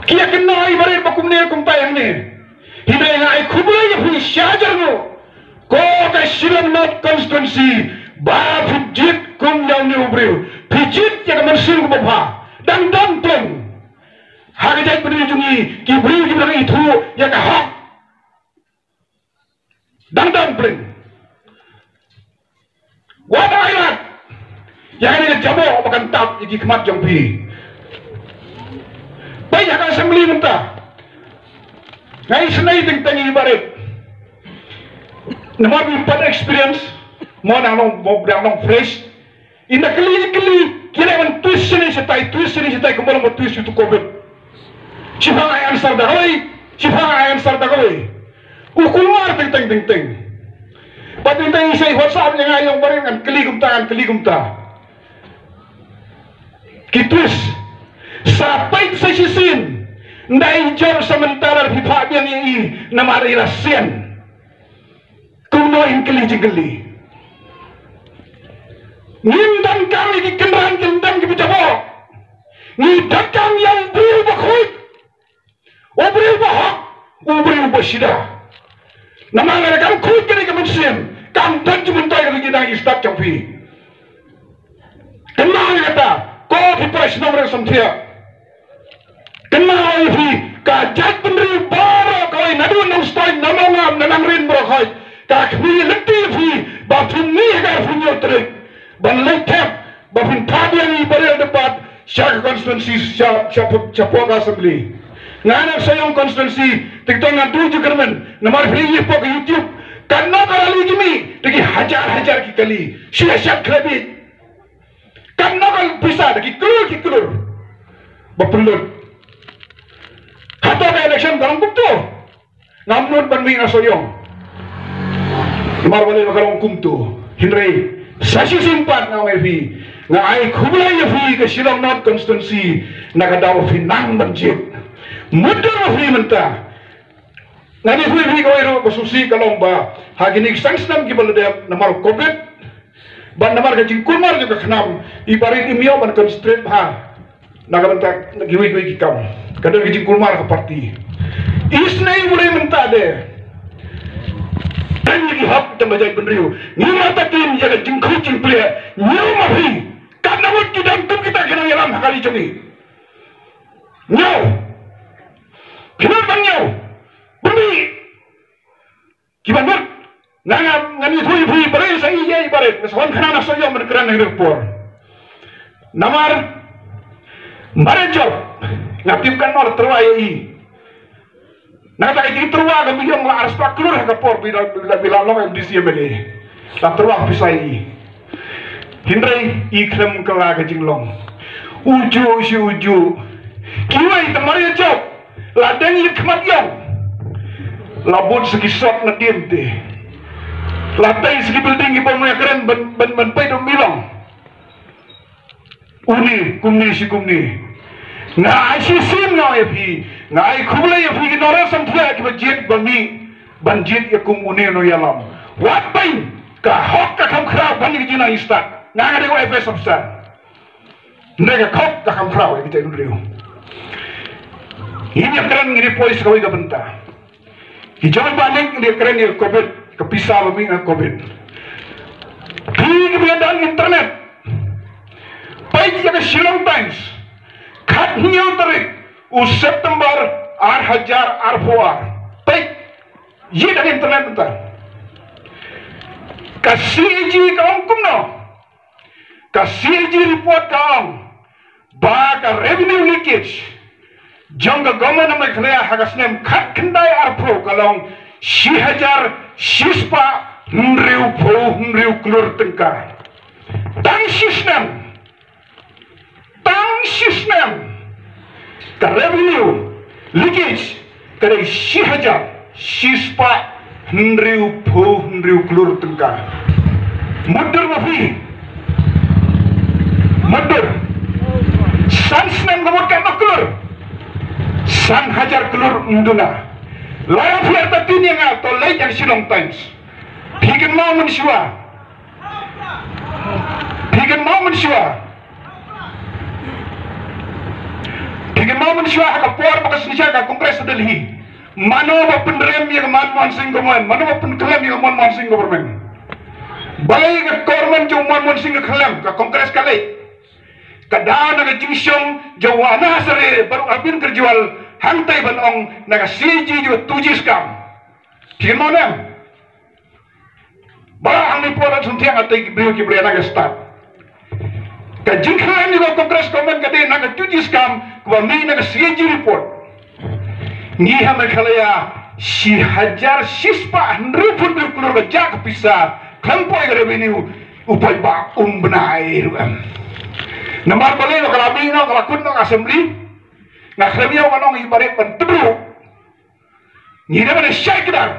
Kia kena ibarat bakum ni kum tayang ni. Hidai ngai kubulai ya fi syajar no. Ko ka silam not constituency ba fujit kum yang ni ubril. Fujit ya kamansil ko bapa. Dang pleng. Hagajai peduli jungi ki bril ki bilang itu ya ka hak. Dang pleng. Wata ailat. Yang ini jabo makan tap iki kemat jong pi. Banyak assembly mentah. Ngai senai tentang ibarat. Nampak pada experience, mau nang fresh. Indah keli kira man twist ni setai kembali mau twist itu COVID. Siapa ayam sar dahoi. Ukulmar tentang. Patintang isai WhatsApp yang ayam barang keli gumta. Kitus. Sampai sesisin ndai jor sementara hibab yang ini namari rasian kuno ingkeli jengkeli ngindang kami di kendaraan kendang di bijabo ngindang kami yang berubah kuit berubah sida nama mereka kuit kini kemensian kampan jumentai kali kita istak capi kenal kata kau di press nomor sampai kenal ini kajat pendiri baru kau nadu nustai namangam nanangrin berkau kakmi letih ini bapun ni agar punya terik ban letap bapun tabian ini beri debat syak konstitusi syak assembly nganak sayang konstitusi tiktok ngadu juga men namar free pok YouTube karena kali ini lagi hajar kali syak kredit karena kalau bisa lagi kelur bapelut atau ke election dalam kumtu ngamnun ban minga soyong marwale makarong kumtu hinrei sasi simpat na evi nga ai khubulai evi ke silong not constituency nakadaw finang banjit mudur evi menta ngani evi ko ero basusi kalomba haginik sangsnam gibalde namar covid ban namar ke jingkulmar juga khnam ibarit imio ban constraint ha nagamenta giwi kikam kadang kijing kulmar ke parti isnai mulai mentah deh dan lagi hak tambah penriu ni mata tim jaga jingkau jingplia nyau mahi karena waktu dan tum kita kena yalam kali jongi nyau kenapa nyau bumi gimana ngani thui bare sai ye bare sawan khana naso yo merkeran hidup por namar bare job ngapipkan nor terwai nata itu terwa kami yang harus paklur ke por bila lo yang disi beli tak terwa pisai hindrai ikrem kala ke jinglong uju kiwai temari job ladang ikmat yang labut segi shot na diente ladang segi building ibu mo keren ben pedong bilang uni kumni ngai sisim ngai epi ngai khubulai epi ki nora samthia ki bajit bami banjit yakum une no yalam wat bain ka hok ka kam khra bani ki jina istat ngai de ko efes ofsa nega khok ka kam khra ki jai riu ini keren ngiri polis kau iga benta hijau balik dia keren ni covid kepisah bami dengan covid ki keberadaan internet baik jaga Shillong Times khatnya tarik September 2004 baik ye dari internet bentar kasih kaum kumno kasih report kaum baka revenue leakage jangga government nama kena hagasnem khat kendai arpro kalong 1000 sispa nriu klur tengkar tang system ka revenue leakage kare 1000 sispa nriu klur tengkar mudur mafi mudur sansnem gamot kan klur sang hajar kelur unduna layan fiar tatini nga to lay yang Shillong Times bikin mau mensyua Tiga mau mensyuah ka por bakas nisya ka Kongres Delhi. Mano ba penrem yang Manmohan Singh government, mano ba penklaim yang Manmohan Singh government. Balai ka government yung Manmohan Singh klaim ka Kongres kalay. Kada naga jisyong jawana sare baru abin kerjual hantai banong naga siji jo tujis kam. Tiga mau nem. Ba ang ni pola suntiang atay brio kibriya naga start. Kajingkalan juga Kongres government kade naga tujis kam kwa mi naga siji report. Ngiha merkalaya si hajar sispa nrupun berkulur bajak pisah klampoy revenue upay ba benai ruam. Namar balay no kalabi no kalakun no assembly ngakramiyaw kanong ibarit pantebro. Ngira mana syakdar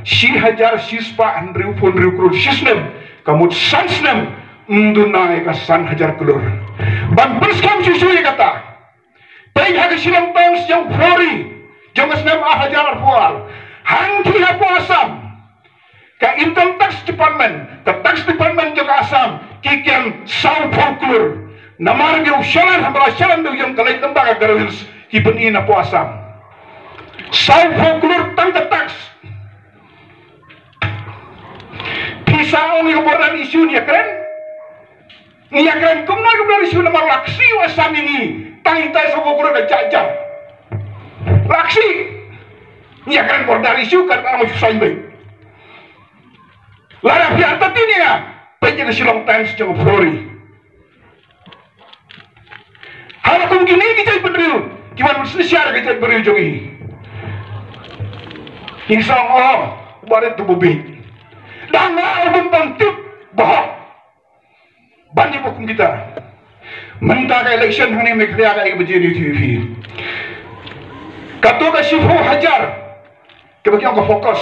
si hajar sispa nrupun berkulur sisnem kamut sansnem undunai kasan hajar kulur. Ban berskam susu kata. Baik hak silang tons yang flori. Jangan senam hajar pual. Hangki hapu Asam. Ka Income Tax Department. Ka Tax Department juga Asam. Kikian saw folklore. Namar ng usyalan hambala syalan ng yung kalay tembaga garawils. Kipanin hapu Asam. Saw folklore tangka tax. Pisaong yung bordan isu niya keren. Niya keren kumna kumna isu namar laksi wa Asam ini. Tangitay sa folklore ka jajah. Laksi, ia kan bordar isu kan kamu susah baik. Lara pihak tadi ya, banyak Shillong Times jangan flori. Hal aku gini kita berdiri, gimana mesti siar kita berdiri jongi. Insang oh, baret tu bubi. Dan album bangkit bahak. Banyak hukum kita. Mentah election hari ini mereka ada berjadi TV. Kato ka Shifu Hajar kebagian ko fokus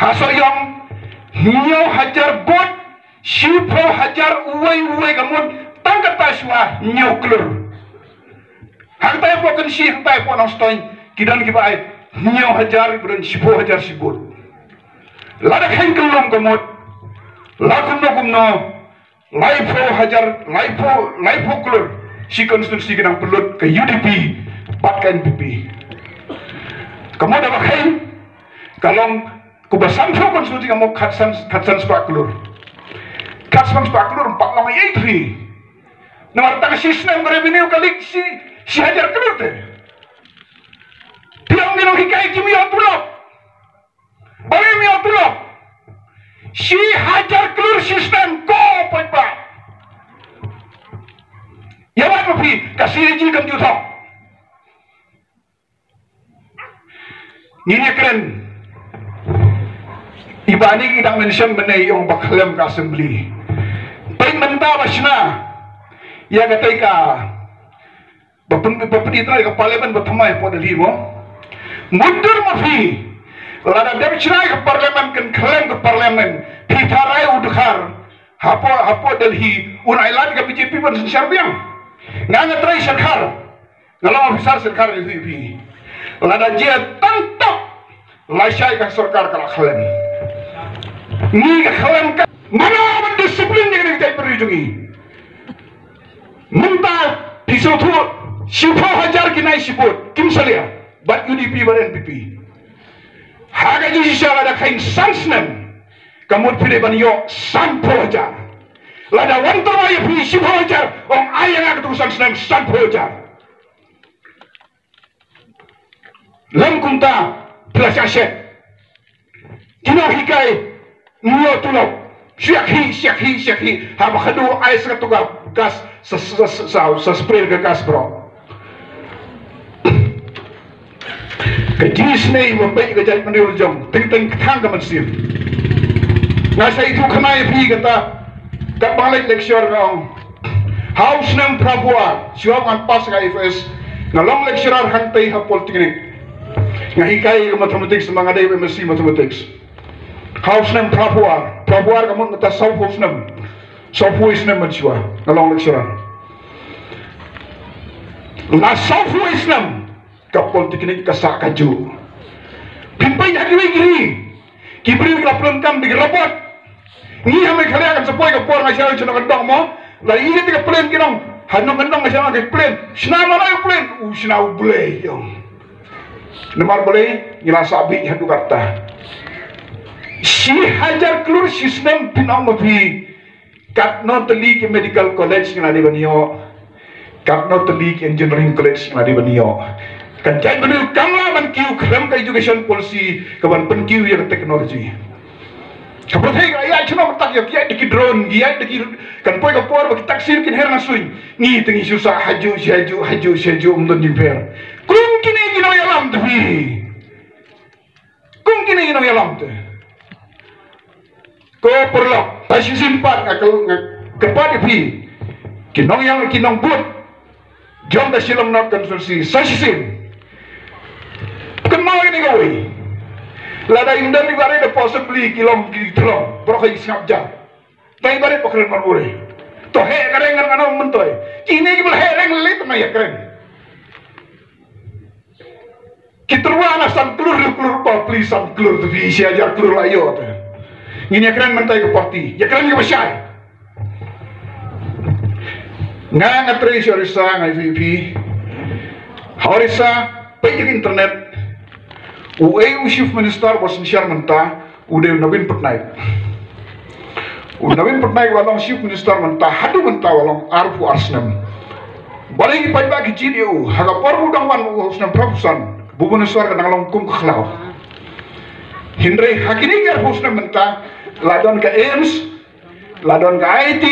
hasar yang Nyo Hajar bot Shifu Hajar uway gamon tangkat taswa Nyo klur hangtay po kan si hangtay po ng stoy kidan kibay Nyo Hajar ibran Shifu Hajar sibut ladak hengkelom gamot lakum no gumno Laipo Hajar Laipo klur si konstitusi kinang pelut ke UDP patkan NPP. Kamu dapat kain kalau kubasan so konstitusi kamu katsan sepaklur empat lama itu nomor tang sistem revenue kali si hajar kelur teh tiang minum hikai kimi otulok boleh mi otulok si hajar kelur sistem ko pak ya apa pi kasih ji kam juta. Ini keren. Ibani kita mention menai yung bakalam ka assembly. Paling mentah basna. Ya katay ka. Bapenitra ka parlimen batamay po dali mo. Mundur mafi. Lada debichnay ka parlimen kan klaim ka parlimen. Pitaray udkhar. Hapo Delhi unailan ka BJP ban serbiang. Ngangatray sarkar. Ngalang ofisar sarkar itu. Lada dia tantap laisai ka sarkar kala khalem ni ka khalem ka mana disiplin ni kita berjungi munta pisotu Shifu Hajar kinai siput kim salia bat UDP bat NPP haga ji shala da kain sansnem kamut pile banyo Shifu Hajar lada wantama ya pi Shifu Hajar ong ayang ak tu sansnem Shifu Hajar lam kunta plus aset kina hikai nyo tulok syakhi haba khadu ais ka tuga gas sa spray ka gas bro ka jis nei mambai ka jai pandiul jom ting thang ka mansim nasa itu khanai phi kata ka balik lecture rong house nam prabua siwam an pas ka FS ngalong lecturer hantai ha politik ngahikai mathematics mga day MSc mathematics house name prapuar kamu nata south house name manswa ngalong lecturer la south house name ka politik ka sa kaju pimpay hadiwi giri kibri ka plan kam di robot ni hame khale kan sapoy ka por nga siya chano kan mo la ini ka plan kinong hanong ganong siya mga plane. Sinama na yung plane. Sinaw boleh yung. Namar boleh, ngilasabi hadu kata. Si hajar keluar sistem pinang mabi. Katno teli ke medical college ngadi baniyo. Katno teli ke engineering college ngadi baniyo. Kan jai baniyo kamla man kiu kram ka education policy kaban pen kiu yang teknologi. Kapag ay cuma matak ya kiai deki drone kiai deki kan poi kapor bagi taksir kin herna suin ni tengi susah haju umdon jimper kung kini gino yalam tapi kung kini gino yalam te ko perlu pasti simpan akal kepada pi kinong yang kinong but jom dah silam nak konstruksi sasim kenal ini gawe lada indan di bare de possibly kilom kilom brokai siap jam tai bare pokren marmure to he karen ngan ano mentoy kini gibul he reng lit na ya keren kitrua na san klur ba please san klur tu bi sia jar klur layo ta ini keren mentoy ke parti ya keren ke besai nga tre sorisa ngai VP horisa payik internet UAE Chief Minister Bosen Menta udah Navin Patnaik. Navin Patnaik walang Chief Minister Menta hadu menta walang arfu arsnam. Balik bagi GDU haga pormu dangwan usnam prapusan Bhubaneswar kadang longkum khlaw. Hindre hakini gar usnam menta ladon ke AIMS, ladon ke IT,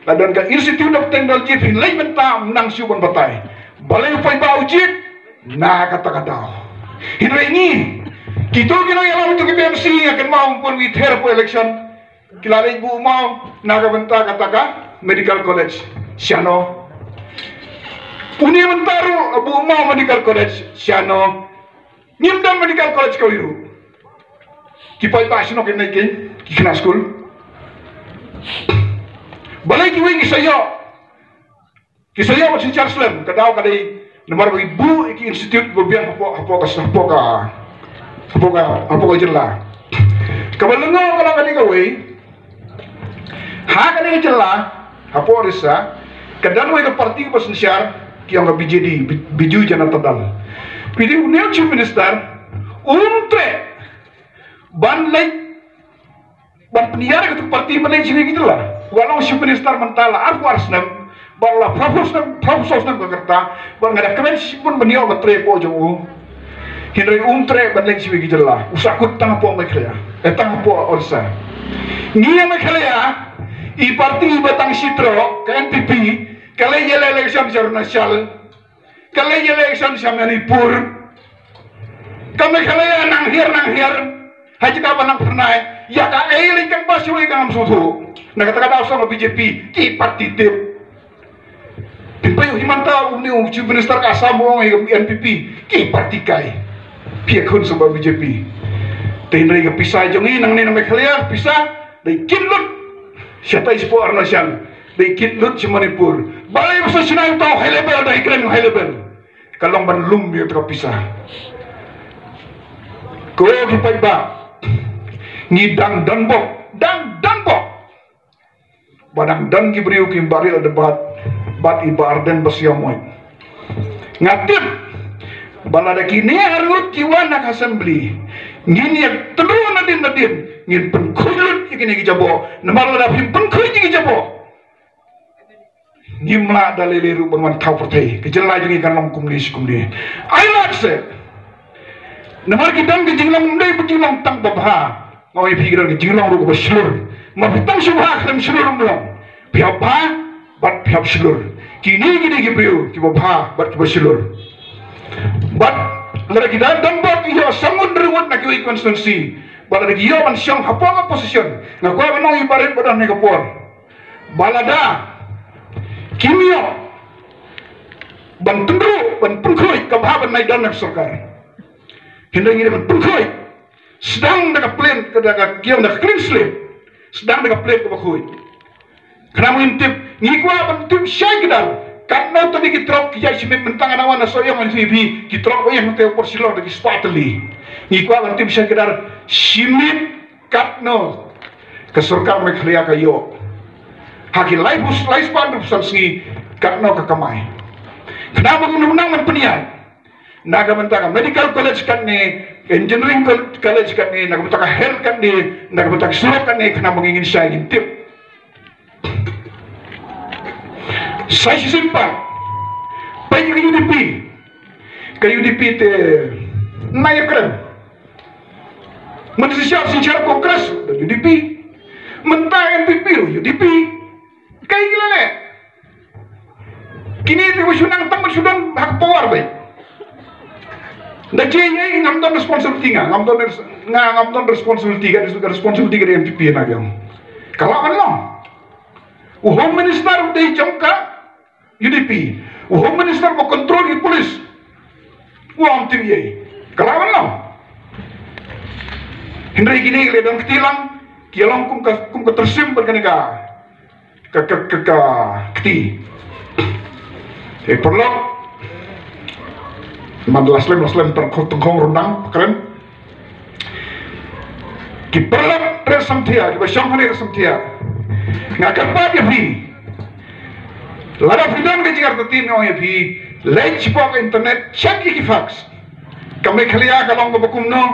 ladon ke Institute of Technology Finlay menta menang siubon batai. Balik ujit na kata-kata. Hindra ini kita kena yang untuk KPMC akan mau pun with her for election kilala ibu mau naga benta kataka medical college siano uni mentaru ibu mau medical college siano nyimdan medical college kau itu kipai pasino kena ikin kena school balai kiwi kisaya macam Charles kadau kadai nomor ibu iki institut berbiang apa jela kabalengo kalau kani gawe ha kani jela apa risa kadan we ke parti pasnsyar ki ang BJD biju jana tadal pidi union chief minister untre ban penyiar ke parti mana sini gitu lah walau chief minister mentala arwarsnam bala profesor nang Jakarta bang ada keren pun beliau betre po jo hindai untre bandeng siwi gijela usakut tang po mekhya tang po orsa ngia mekhya i parti batang sitro ke NPP kale yele election nasional kale yele election Manipur kame kale nang hir haji ka banang pernah ya ka ele kan basui kan susu nak kata sama BJP ki parti tip Pimpayo himanta uniung chief minister kasamo NPP ki partikai piakun sa BJP tinray ka pisah jongi nang ninang mekhalia pisah day kinlut siya tayo po arnasyan day kinlut si Manipur balay mo sa sinayang tao high level day kren yung high level kalong banlum yung ka pisah ko hipay ba ngidang danbok badang dan gibriu kim baril debat bat iba arden basyamoy ngatip balada kini harut kiwan nak assembly ngini telu nadin ngin penkulut ikini gijabo namar lada penkulut gijabo ngimla daliliru berman tau pertai kejela jingi kan long kumli I like it namar kidam gijinglong ndai bejinglong tang babha ngoi pikiran gijinglong ru ko baslur mabitang subha kram slur mlong piapa bat pihak seluruh kini gibriu kibo bah bat kibo seluruh bat lagi dan bat iyo sangun derwat nak kiwi konstitusi bat lagi iyo man siang hapang posisyon ngakwa manong ibarit badan negapor balada kimio ban tundru ban pungkoi kabahaban naik dan sarkar hindai ngiri ban pungkoi sedang nak plan kedaga kiam nak clean slate sedang nak plan kabakoi karena mengintip ngikwa bentuk syaidan karena tadi kitrok kijai simit mentang anawan aso yang NVB kitrok yang teo porsilong dari spateli ngikwa bentuk syaidan simit katno kesurkar meklia kayo haki laibus laispan rupusan singi Karena kekamai. Kenapa undang-undang menpeniai? Naga mentaka medical college kan ni, engineering college kan ni, naga mentaka health kan ni, naga mentaka surat kan ni, kenapa ingin saya intip? Saya simpan. Pergi ke UDP. Ke UDP te naik keren. Menteri secara kongres UDP. Mentah NPP UDP. Kayak gila le. Kini itu sunang tambah sudan hak power baik. Dajenya ngamdon responsibility ngamdon responsibility ke NPP na gyang. Kalau ano? Home Minister udah jangka UDP. Home Minister mau kontrol di polis. Uang tinggi. Kalau ano? Hendrai gini ledang ketilang, kialang kum ketersim berkenega. Keti. Perlu Laslem terkong rendang keren. Kiperlap resam tia, kibasang hari resam tia. Ngakar pa dia fi. Lara fidan ke Jakarta tin oh ya fi. Lech pok internet cek iki fax. Kami kaliya kalong babakum no.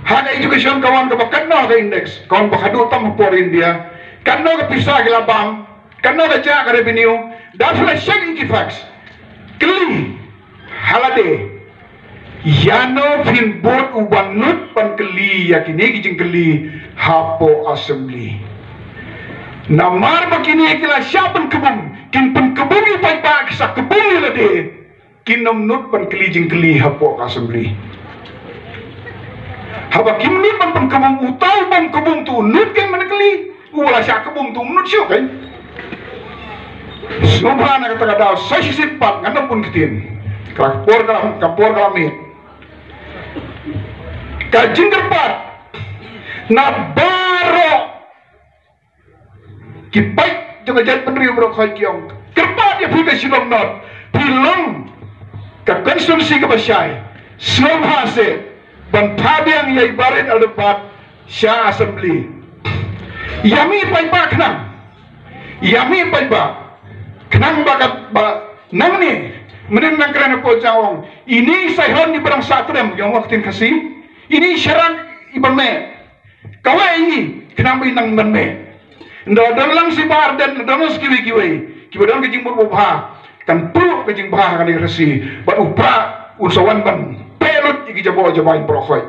Haga education kawan ka bakadno ka index. Kawan bakadu tam por India. Kanno ka pisa gila bang. Kanno ka ja ka revenue. Dafla cek iki fax. Keli halade yano fin bot ubanut pan keli yakini kijing keli hapo assembly namar makini kila siapan kebun kin pen kebun ipai pa kisa kebun lade kinom nut pan keli jing keli hapo assembly haba kimnut pan kebun utau pan kebun tu nut kan man keli wala sia kebun tu nut sio kan Subhan kata daw sa sisipat ngano pun kitin. Kapor kami. Kajing kerpat na baro kipai jangan jadi pendiri berok kiong. Kerpat ya punya silong not. Pilong ka konstitusi ka basyay. Subhase ban tabiang ya ibarat al debat sya assembly. Yami pai ba kenang. Yami pai ba kenang bakat ba nang ni menenang kerana po jawong ini sayhon di barang satrem yang waktin kasih ini syarat iban me kawai ini kenapa inang ban me nda dalang si bar dan dalang skiwi kiwe dan kejing berbah kan pu kejing bah kan kasih ba upra usawan ban pelut iki jabo jabain prokhoi